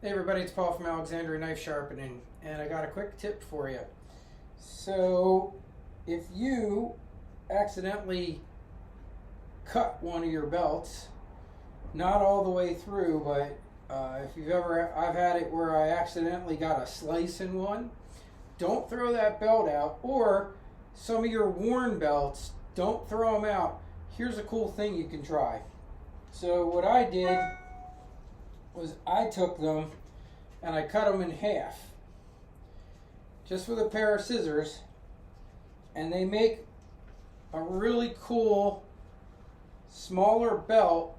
Hey everybody, it's Paul from Alexandria Knife Sharpening, and I got a quick tip for you. So, if you accidentally cut one of your belts, not all the way through, but if you've ever, I've had it where I accidentally got a slice in one, don't throw that belt out. Or some of your worn belts, don't throw them out. Here's a cool thing you can try. So what I did was I took them and I cut them in half just with a pair of scissors, and they make a really cool smaller belt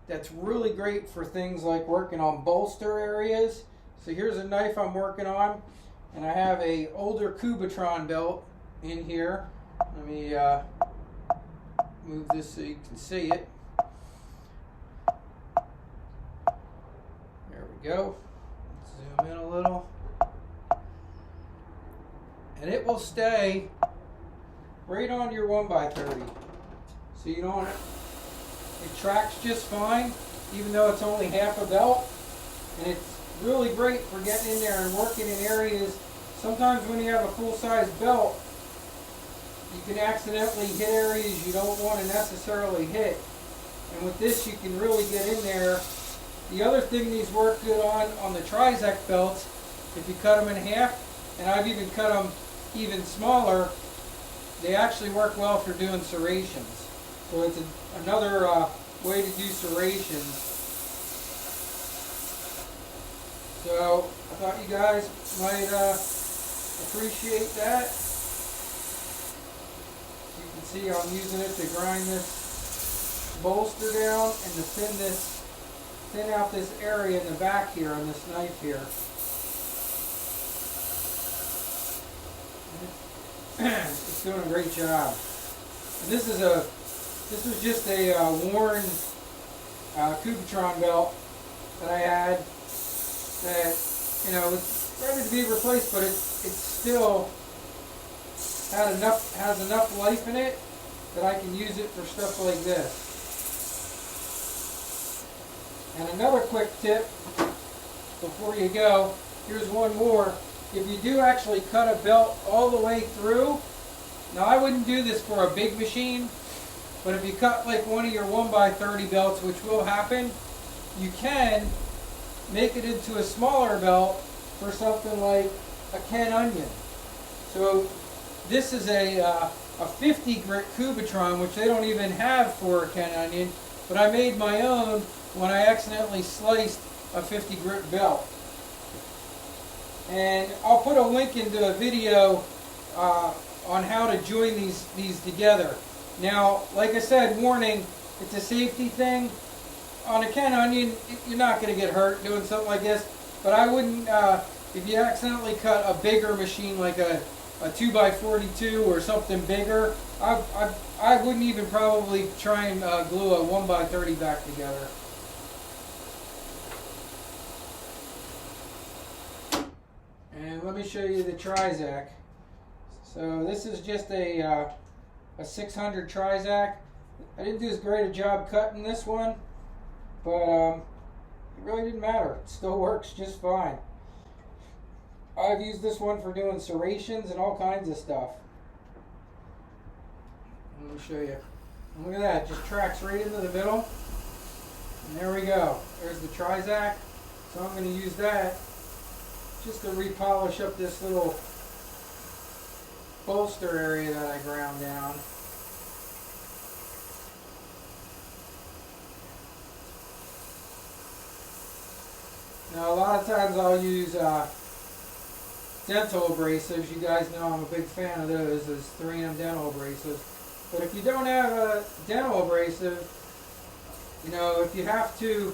that's really great for things like working on bolster areas. So here's a knife I'm working on, and I have a older Kubatron belt in here. Let me move this so you can see it. There we go. Zoom in a little. And it will stay right on your 1x30. So you don't, it tracks just fine, even though it's only half a belt. And it's really great for getting in there and working in areas. Sometimes when you have a full-size belt, you can accidentally hit areas you don't want to necessarily hit. And with this, you can really get in there. The other thing these work good on the Trizec belts, if you cut them in half, and I've even cut them even smaller, they actually work well for doing serrations. So it's another way to do serrations. So I thought you guys might appreciate that. You can see I'm using it to grind this bolster down and to thin out this area in the back here on this knife here. It's doing a great job. And this was just a worn Kubatron belt that I had that, you know, was ready to be replaced, but it still has enough life in it that I can use it for stuff like this. And another quick tip before you go, here's one more. If you do actually cut a belt all the way through, now I wouldn't do this for a big machine, but if you cut like one of your 1x30 belts, which will happen, you can make it into a smaller belt for something like a Ken Onion. So this is a 50 grit Kubatron, which they don't even have for a Ken Onion, but I made my own when I accidentally sliced a 50 grit belt. And I'll put a link into a video on how to join these together. Now, like I said, warning, it's a safety thing. On a Ken Onion, you're not going to get hurt doing something like this, but I wouldn't, if you accidentally cut a bigger machine like a 2x42 or something bigger, I wouldn't even probably try and glue a 1x30 back together. And let me show you the Trizec. So this is just a 600 Trizec. I didn't do as great a job cutting this one, but it really didn't matter. It still works just fine. I've used this one for doing serrations and all kinds of stuff. Let me show you. And look at that, it just tracks right into the middle. And there we go. There's the Trizec. So I'm going to use that just to repolish up this little bolster area that I ground down. Now a lot of times I'll use dental abrasives. You guys know I'm a big fan of those 3M dental abrasives. But if you don't have a dental abrasive, you know, if you have to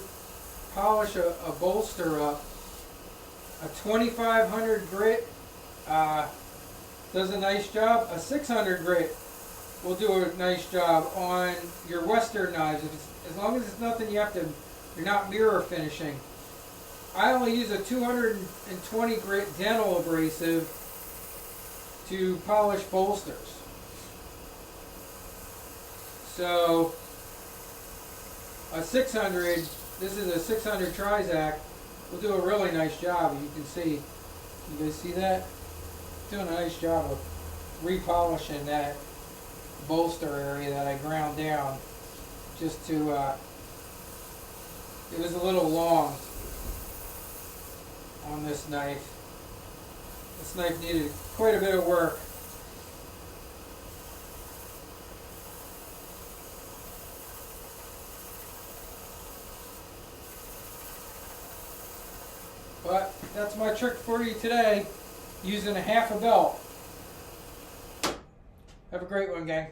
polish a bolster up, a 2500 grit does a nice job. A 600 grit will do a nice job on your Western knives. As long as it's nothing you're not mirror finishing. I only use a 220 grit dental abrasive to polish bolsters. So a 600, this is a 600 Trizec, will do a really nice job. You can see, you guys see that? Doing a nice job of repolishing that bolster area that I ground down just to, it was a little long on this knife. This knife needed quite a bit of work. But that's my trick for you today, using a half a belt. Have a great one, gang.